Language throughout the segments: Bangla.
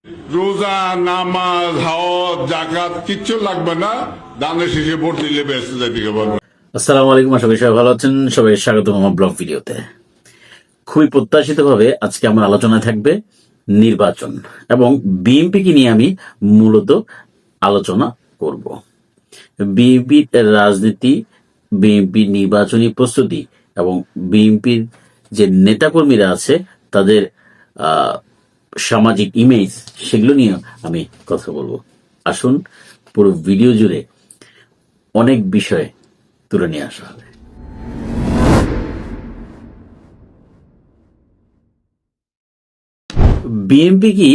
রোজা, নামাজ, হজ, জাকাত কিচ্ছু লাগবে না, দানের শেষে ভোট দিলে বেঁচে যাইতে পারবে। আসসালামু আলাইকুম, আশা করি সবাই ভালো আছেন। সবাই স্বাগতম আমার ব্লগ ভিডিওতে। খুবই প্রত্যাশিতভাবে আজকে আমার আলোচনা থাকবে নির্বাচন এবং বিএনপিকে নিয়ে আমি মূলত আলোচনা করব। বিএনপির রাজনীতি, বিএনপির নির্বাচনী প্রস্তুতি এবং বিএনপির যে নেতাকর্মীরা আছে তাদের সামাজিক ইমেজ, সেগুলো নিয়ে আমি কথা বলবো। আসুন পুরো ভিডিও জুড়ে অনেক বিষয় তুলে নিয়ে আসা হবে। বিএনপি কি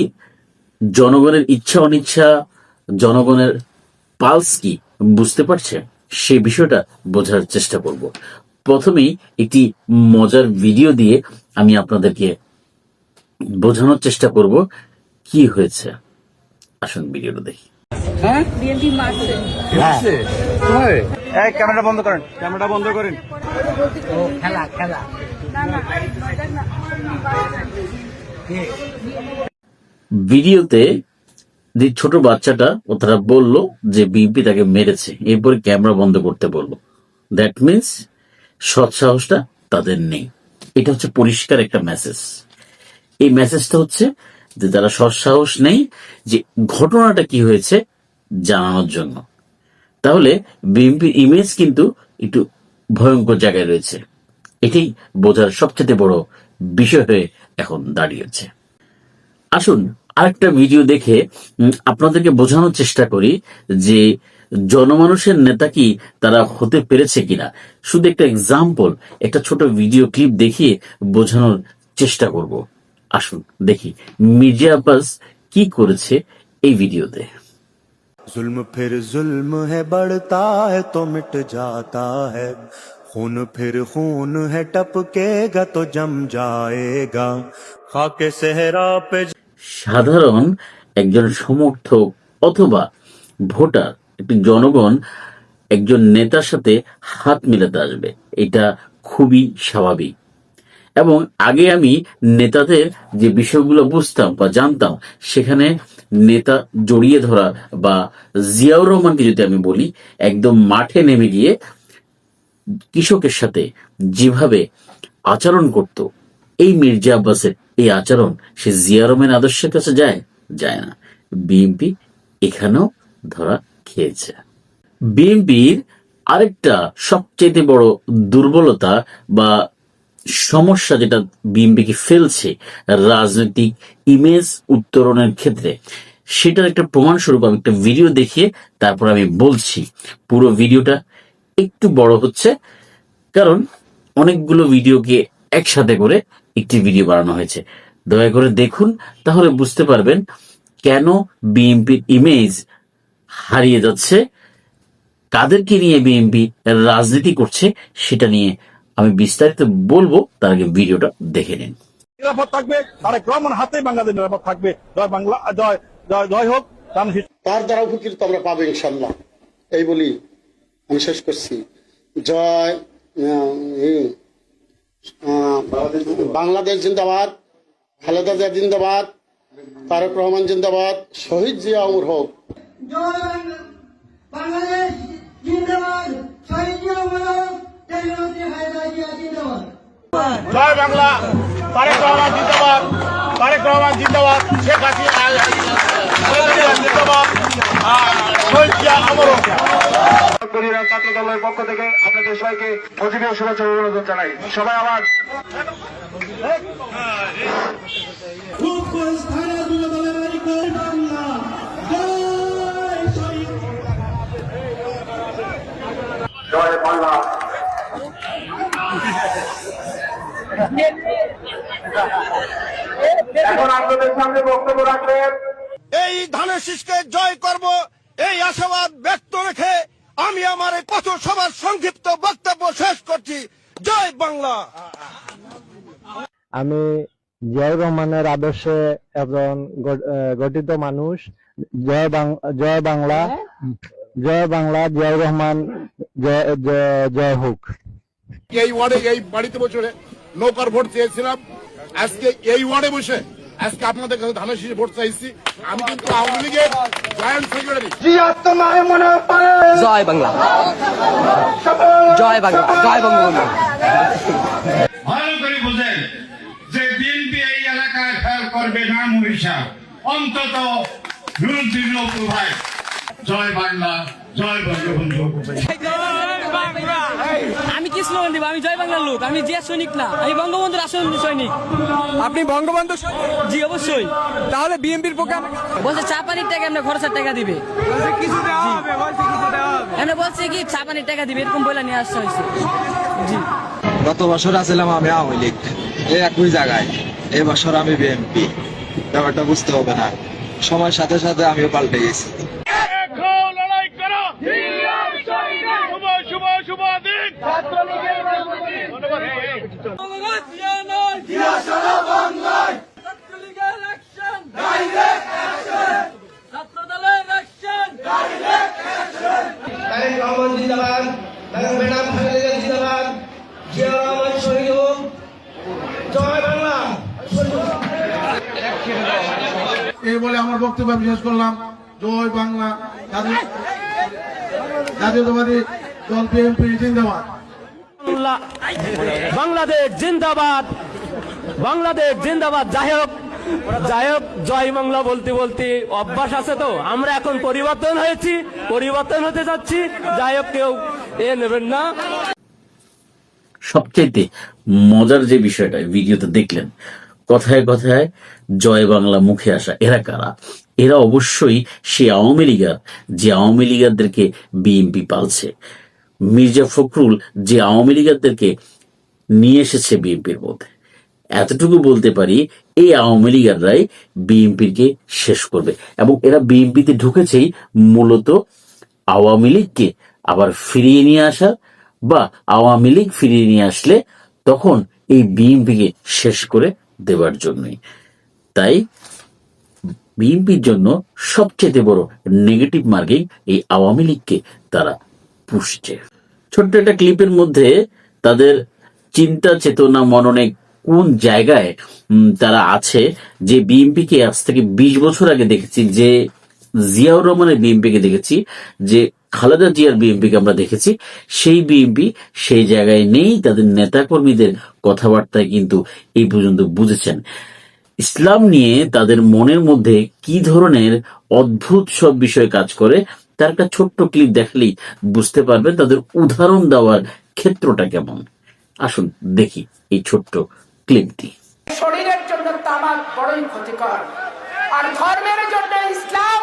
জনগণের ইচ্ছা অনিচ্ছা, জনগণের পালস কি বুঝতে পারছে? সেই বিষয়টা বোঝার চেষ্টা করব। প্রথমেই একটি মজার ভিডিও দিয়ে আমি আপনাদেরকে বোঝানোর চেষ্টা করব কি হয়েছে। আসুন ভিডিওটা দেখি। বিএনপি মারছে। এই ক্যামেরা বন্ধ করেন, ক্যামেরা বন্ধ করেন। ও খেলা খেলা না না না ভিডিওতে যে ছোট বাচ্চাটা ও তারা বললো যে বিএনপি তাকে মেরেছে, এরপরে ক্যামেরা বন্ধ করতে বললো। দ্যাট মিনস সৎসাহসটা তাদের নেই। এটা হচ্ছে পরিষ্কার একটা মেসেজ। এই মেসেজটা হচ্ছে যে তারা সৎসাহস নেই যে ঘটনাটা কি হয়েছে জানানোর জন্য। তাহলে বিএনপির ইমেজ কিন্তু একটু ভয়ঙ্কর জায়গায় রয়েছে। এটাই বোঝার সবচেয়ে বড় বিষয় হয়ে এখন দাঁড়িয়েছে। আসুন আরেকটা ভিডিও দেখে আপনাদেরকে বোঝানোর চেষ্টা করি যে জনমানুষের নেতা কি তারা হতে পেরেছে কিনা। শুধু একটা এক্সাম্পল, একটা ছোট ভিডিও ক্লিপ দেখিয়ে বোঝানোর চেষ্টা করব। আসুন দেখি মির্জা আব্বাস কি করেছে এই ভিডিওতে। जुल्म फिर जुल्म है, बढ़ता है तो मिट जाता है, खून फिर खून है, टपकेगा तो जम जाएगा, खाके सेहरा पे। সাধারণ একজন সমর্থক অথবা ভোটার, একটি জনগণ একজন নেতার সাথে হাত মিলাতে আসবে, এটা খুবই স্বাভাবিক। এবং আগে আমি নেতাদের যে বিষয়গুলো বুঝতাম বা জানতাম, সেখানে নেতা জড়িয়ে ধরা বা জিয়াউর রহমানকে যদি আমি বলি, একদম মাঠে নেমে গিয়ে কৃষকের সাথে যেভাবে আচরণ করত, এই মির্জা আব্বাসের এই আচরণ সে জিয়া রহমানের আদর্শের কাছে যায় যায় না। বিএনপি এখানেও ধরা খেয়েছে। বিএনপির আরেকটা সবচেয়ে বড় দুর্বলতা বা সমস্যা যেটা বিএনপিকে ফেলছে রাজনৈতিক ইমেজ উত্তরণের ক্ষেত্রে, সেটার একটা প্রমাণ স্বরূপ আমি একটা ভিডিও দেখিয়ে তারপর আমি বলছি। পুরো ভিডিওটা একটু বড় হচ্ছে কারণ অনেকগুলো ভিডিওকে একসাথে করে একটি ভিডিও বানানো হয়েছে। দয়া করে দেখুন, তাহলে বুঝতে পারবেন কেন বিএনপির ইমেজ হারিয়ে যাচ্ছে, কাদেরকে নিয়ে বিএনপি রাজনীতি করছে সেটা নিয়ে আমি বিস্তারিত বলবো। তার আগে ভিডিওটা দেখে নিন। নিরাপদ থাকবে, তারেক রহমান হাতেই বাংলাদেশ নিরাপদ থাকবে। জয় বাংলা, জয় জয় জয় হোক। তার দ্বারা উপকৃত আমরা পাবো ইনশাল্লাহ, এই বলি আমি শেষ করছি। জয় বাংলাদেশ জিন্দাবাদ, খালেদা জিয়া জিন্দাবাদ, তারেক রহমান জিন্দাবাদ, শহীদ জিয়া অমর হোক। বাংলাদেশ জিন্দাবাদ, শহীদ জিয়া অমর হোক, দেশনেত্রী খালেদা জিয়া জিন্দাবাদ। জয় বাংলা, তারেক রহমান জিন্দাবাদ, তারেক রহমান জিন্দাবাদ, শেখ হাসিনা জিন্দাবাদ, শহীদ জিয়া অমর হোক। ছাত্র দলের পক্ষ থেকে আপনাদের সবাইকে পজিটিভ শুভেচ্ছা অভিনন্দন জানাই। সবাই আবার জয় বাংলা। এখন আপনাদের সামনে বক্তব্য রাখবেন। এই ধানের শীষকে জয় করব, এই আশাবাদ ব্যক্ত রেখে আমি আমার এই পথসভার সংক্ষিপ্ত বক্তব্য শেষ করছি। জয় বাংলা। আমি জিয়াউর রহমানের আদর্শে একজন গঠিত মানুষ। জয় বাংলা, জয় বাংলা, জিয়াউর রহমান জয় হোক। এই ওয়ার্ডে, এই বাড়িতে বসে নৌকার ভোট চেয়েছিলাম, আজকে এই ওয়ার্ডে বসে আজকে আপনাদের কাছে ধানের শীষে ভোট চাইছি। আমি কিন্তু আওয়ামী লীগের জয়েন্ট সেক্রেটারি। জয় বাংলা, জয় বাংলা, জয় বঙ্গবন্ধু। ভালো করে বুঝেন যে বিএনপি এই এলাকায় ফেল করবে না মনীষা, অন্তত ভাই। জয় বাংলা, জয় বঙ্গবন্ধু। আমি কি স্লোগান দিব? আমি জয় বাংলার লোক, আমি যে সৈনিক না, আমি বঙ্গবন্ধুর আসল সৈনিক। আপনি বঙ্গবন্ধু? জি অবশ্যই। তাহলে বিএনপির পক্ষে বলছে চা পানির টাকা এমনি খরচের টাকা দিবে, কিছু দেওয়া হবে, বলছে কিছু দেওয়া হবে। এমনি বলছে কি চা পানির টাকা দিবে, এরকম বলে নিয়ে আসতে হয়েছে। জি, গত বছর আছিলাম আমি আওয়ামী লীগ, এই একই জায়গায়। এই বছর আমি বিএনপি। ব্যাপারটা বুঝতে হবে না, সময়ের সাথে সাথে আমিও পাল্টে গেছি। লড়াই করো, শুভ শুভ শুভ দিন। তারেক রহমান জিন্দাবাদ, ম্যাডাম খালেদা জিন্দাবাদ, জিয়া রহমান শহীদ হোক, জয় বাংলা। এই বলে আমার বক্তব্য আমি শেষ করলাম। জয় বাংলা, জাতীয়তাবাদী দল বিএনপি জিন্দাবাদ। বাংলাদেশ জিন্দাবাদ, বাংলাদেশ জিন্দাবাদ। যাই হোক, জয় বাংলা বলতে বলতে অভ্যাস আছে, তো আমরা এখন পরিবর্তন হয়েছি, পরিবর্তন হতে যাচ্ছি। যাই হোক, কেউ নেবেন না। সবচাইতে মজার যে বিষয়টা ভিডিওতে দেখলেন, কথায় কথায় জয় বাংলা মুখে আসা, এরা কারা? এরা অবশ্যই সে আওয়ামী লীগার, যে আওয়ামী লীগারদেরকে বিএনপি পালছে। মির্জা ফখরুল যে আওয়ামী লীগারদেরকে নিয়ে এসেছে বিএনপির মধ্যে। এতটুকু বলতে পারি, এই আওয়ামী লীগাররাই বিএনপিকে শেষ করবে। এবং এরা বিএনপিতে ঢুকেছেই মূলত আওয়ামী লীগকে আবার ফিরিয়ে নিয়ে আসা, বা আওয়ামী লীগ ফিরিয়ে নিয়ে আসলে তখন এই বিএনপিকে শেষ করে দেওয়ার জন্যই। তাই বিএনপির জন্য সবচেয়ে বড় নেগেটিভ মার্কিং এই আওয়ামী লীগকে তারা পুষছে। ছোট্ট একটা ক্লিপের মধ্যে তাদের চিন্তা চেতনা মননে কোন জায়গায় তারা আছে, যে বিএনপিকে আজ থেকে 20 বছর আগে দেখেছি, যে জিয়াউর রহমানের বিএনপিকে দেখেছি, যে খালেদা জিয়ার বিএনপিকে আমরা দেখেছি, সেই বিএনপি সেই জায়গায় নেই। তাদের নেতাকর্মীদের কথাবার্তায় কিন্তু এই পর্যন্ত বুঝেছেন ইসলাম নিয়ে তাদের মনের মধ্যে কি ধরনের অদ্ভুত সব বিষয় কাজ করে। তার একটা ছোট্ট ক্লিপ দেখলেই বুঝতে পারবেন তাদের উদাহরণ দেওয়ার ক্ষেত্রটা কেমন। আসুন দেখি এই ছোট্ট ক্লিপটি। শরীরের জন্য তামাক বড়ই ক্ষতিকর, আর ধর্মের জন্য ইসলাম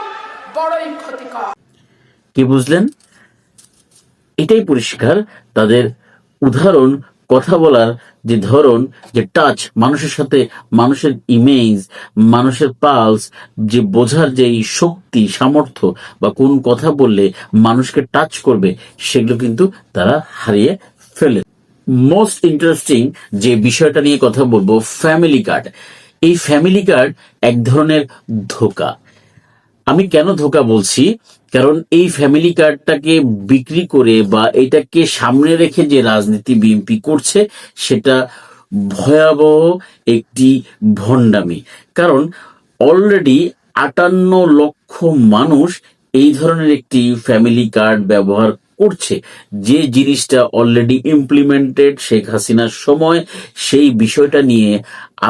বড়ই ক্ষতিকর। কি বুঝলেন? এটাই পরিষ্কার তাদের উদাহরণ, কথা বলার যে ধরন, যে টাচ, মানুষের সাথে মানুষের ইমেজ, মানুষের পালস, যে বোঝার যে শক্তি, সামর্থ্য, বা কোন কথা বললে মানুষকে টাচ করবে, সেগুলো কিন্তু তারা হারিয়ে ফেলে। মোস্ট ইন্টারেস্টিং যে বিষয়টা নিয়ে কথা বলবো, ফ্যামিলি কার্ড। এই ফ্যামিলি কার্ড এক ধরনের ধোঁকা। আমি কেন ধোঁকা বলছি? কারণ এই ফ্যামিলি কার্ডটাকে বিক্রি করে বা এটাকে সামনে রেখে যে রাজনীতি বিএনপি করছে, সেটা ভয়াবহ একটি ভণ্ডামি। কারণ অলরেডি 58 লক্ষ মানুষ এই ধরনের একটি ফ্যামিলি কার্ড ব্যবহার করছে, যে জিনিসটা অলরেডি ইমপ্লিমেন্টেড শেখ হাসিনার সময়। সেই বিষয়টা নিয়ে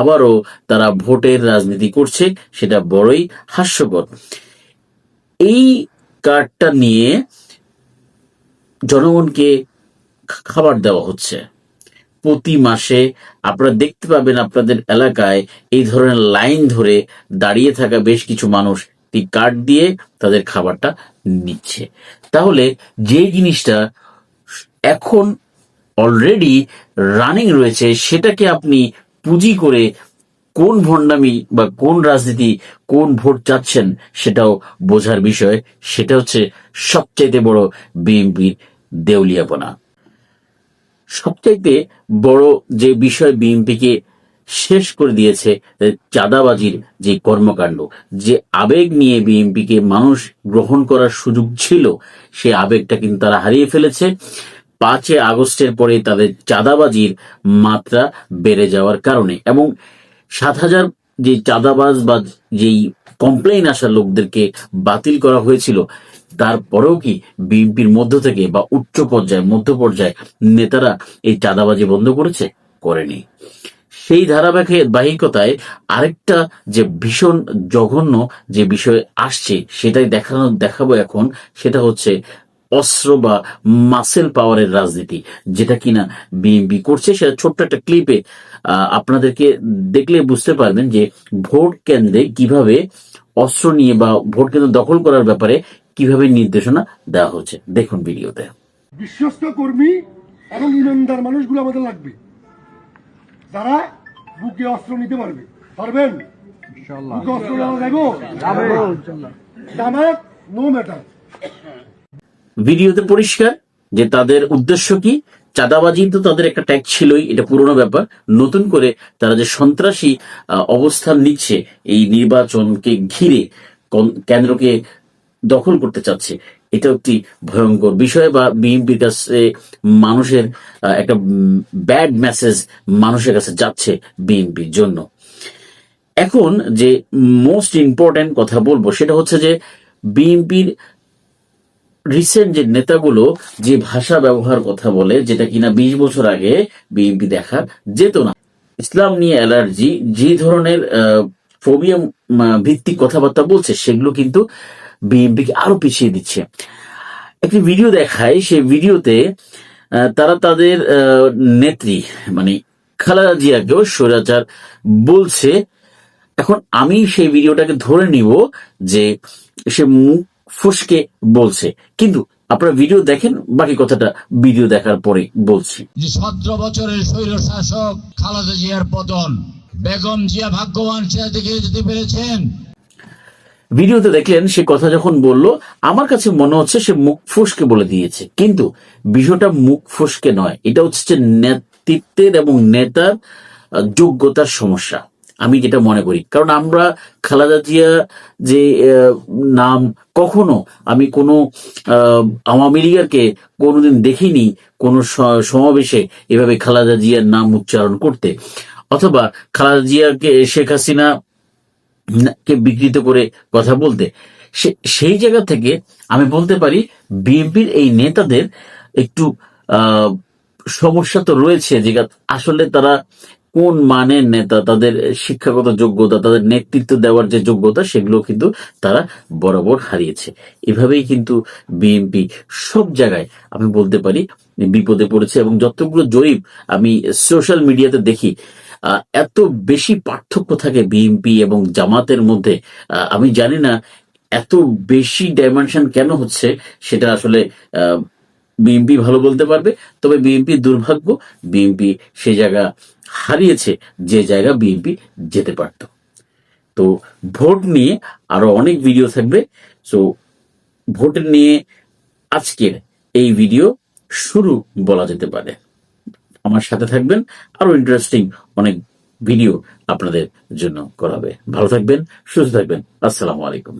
আবারও তারা ভোটের রাজনীতি করছে, সেটা বড়ই হাস্যকর। এই কার্ডটা নিয়ে জনগণকে খাবার দেওয়া হচ্ছে প্রতি মাসে। আপনারা দেখতে পাবেন আপনাদের এলাকায় এই ধরনের লাইন ধরে দাঁড়িয়ে থাকা বেশ কিছু মানুষ এই কার্ড দিয়ে তাদের খাবারটা নিচ্ছে। তাহলে যে জিনিসটা এখন অলরেডি রানিং রয়েছে, সেটাকে আপনি পুঁজি করে কোন ভণ্ডামি বা কোন রাজনীতি, কোন ভোট চাচ্ছেন, সেটাও বোঝার বিষয়। সেটা হচ্ছে সবচাইতে বড় বিএনপির দেউলিয়াপনা। সবচাইতে বড় যে বিষয় বিএনপিকে শেষ করে দিয়েছে, চাঁদাবাজির যে কর্মকাণ্ড, যে আবেগ নিয়ে বিএনপিকে মানুষ গ্রহণ করার সুযোগ ছিল, সে আবেগটা কিন্তু তারা হারিয়ে ফেলেছে। 5 আগস্টের পরে তাদের চাঁদাবাজির মাত্রা বেড়ে যাওয়ার কারণে, এবং 7,000 যে চাঁদাবাজ বা যেই কমপ্লেইন আসা লোকদেরকে বাতিল করা হয়েছিল, তারপরেও কি বিএনপির মধ্য থেকে বা উচ্চ পর্যায়ে মধ্য পর্যায়ে নেতারা এই চাঁদাবাজি বন্ধ করেছে? করেনি। সেই ধারাবাহিকতায় আরেকটা যে ভীষণ জঘন্য যে বিষয় আসছে সেটাই দেখাবো এখন। সেটা হচ্ছে অস্ত্র বা মাসেল পাওয়ারের রাজনীতি, যেটা কিনা বিএনপি করছে। সেটা ছোট্ট একটা ক্লিপে আপনাদেরকে দেখলে বুঝতে পারবেন যে ভোট কেন্দ্রে কিভাবে অস্ত্র নিয়ে বা ভোট কেন্দ্র দখল করার ব্যাপারে কিভাবে নির্দেশনা দেওয়া হচ্ছে। দেখুন ভিডিওতে। বিশ্বস্ত কর্মী এবং ইমানদার মানুষগুলো আমাদের লাগবে, যারা বুকে অস্ত্র নিতে পারবে। পারবেন? বুকে অস্ত্র নেওয়া যাবে? জামাত নো ম্যাটার। ভিডিওতে পরিষ্কার যে তাদের উদ্দেশ্য কি। চাঁদাবাজি তো তাদের একটা ট্যাগ ছিলই, এটা পুরনো ব্যাপার। নতুন করে তারা যে সন্ত্রাসী অবস্থান নিচ্ছে এই নির্বাচনকে ঘিরে, কেন্দ্রকে দখল করতে চাচ্ছে, এটা একটি ভয়ঙ্কর বিষয় বা বিএনপির কাছে মানুষের একটা ব্যাড মেসেজ মানুষের কাছে যাচ্ছে বিএনপির জন্য। এখন যে মোস্ট ইম্পর্টেন্ট কথা বলবো সেটা হচ্ছে যে বিএনপির রিসেন্ট যে নেতাগুলো যে ভাষা ব্যবহার কথা বলে, যেটা কিনা 20 বছর আগে বিএনপি দেখা যেত না। ইসলাম নিয়ে অ্যালার্জি, যে ধরনের ফোবিয়া ভিত্তিক কথাবার্তা বলছে, সেগুলো কিন্তু বিএনপিকে আরো পিছিয়ে দিচ্ছে। একটি ভিডিও দেখায়, সেই ভিডিওতে তারা তাদের নেত্রী মানে খালেদা জিয়াকেও স্বৈরাচার বলছে। এখন আমি সেই ভিডিওটাকে ধরে নিব যে সে মুখ ফুসকে বলছে, কিন্তু আপনারা ভিডিও দেখেন, বাকি কথাটা ভিডিও দেখার পরে বলছি। 17 বছরের স্বৈর শাসক খালেদা জিয়ার পতন, বেগম জিয়া ভাগ্যবান সে দেখে যেতে পেরেছেন। ভিডিওতে দেখলেন সে কথা যখন বলল, আমার কাছে মনে হচ্ছে সে মুখ ফুসকে বলে দিয়েছে, কিন্তু বিষয়টা মুখ ফুসকে নয়, এটা হচ্ছে নেতৃত্বের এবং নেতার যোগ্যতার সমস্যা, আমি যেটা মনে করি। কারণ আমরা খালেদা জিয়া যে নাম, কখনো আমি কোনো আওয়ামী লীগকে কোনোদিন দেখিনি কোনো সমাবেশে এভাবে খালেদা জিয়ার নাম উচ্চারণ করতে, অথবা খালেদা জিয়াকে শেখ হাসিনা কে বিকৃত করে কথা বলতে। সেই জায়গা থেকে আমি বলতে পারি বিএনপির এই নেতাদের একটু সমস্যা তো রয়েছে, যে আসলে তারা কোন মানের নেতা, তাদের শিক্ষাগত যোগ্যতা, তাদের নেতৃত্ব দেওয়ার যে যোগ্যতা, সেগুলো কিন্তু তারা বরাবর হারিয়েছে। এভাবেই কিন্তু বিএনপি সব জায়গায় আমি বলতে পারি বিপদে পড়েছে। এবং যতগুলো জরিপ আমি সোশ্যাল মিডিয়াতে দেখি, এত বেশি পার্থক্য থাকে বিএনপি এবং জামাতের মধ্যে। আমি জানি না এত বেশি ডাইমেনশন কেন হচ্ছে, সেটা আসলে বিএনপি ভালো বলতে পারবে। তবে বিএনপি দুর্ভাগ্য, বিএনপি সে জায়গা হারিয়েছে যে জায়গা বিএনপি যেতে পারত। তো ভোট নিয়ে আরো অনেক ভিডিও থাকবে। সো ভোট নিয়ে আজকের এই ভিডিও শুরু বলা যেতে পারে। আমার সাথে থাকবেন, আরো ইন্টারেস্টিং অনেক ভিডিও আপনাদের জন্য করাবে। ভালো থাকবেন, সুস্থ থাকবেন। আসসালামু আলাইকুম।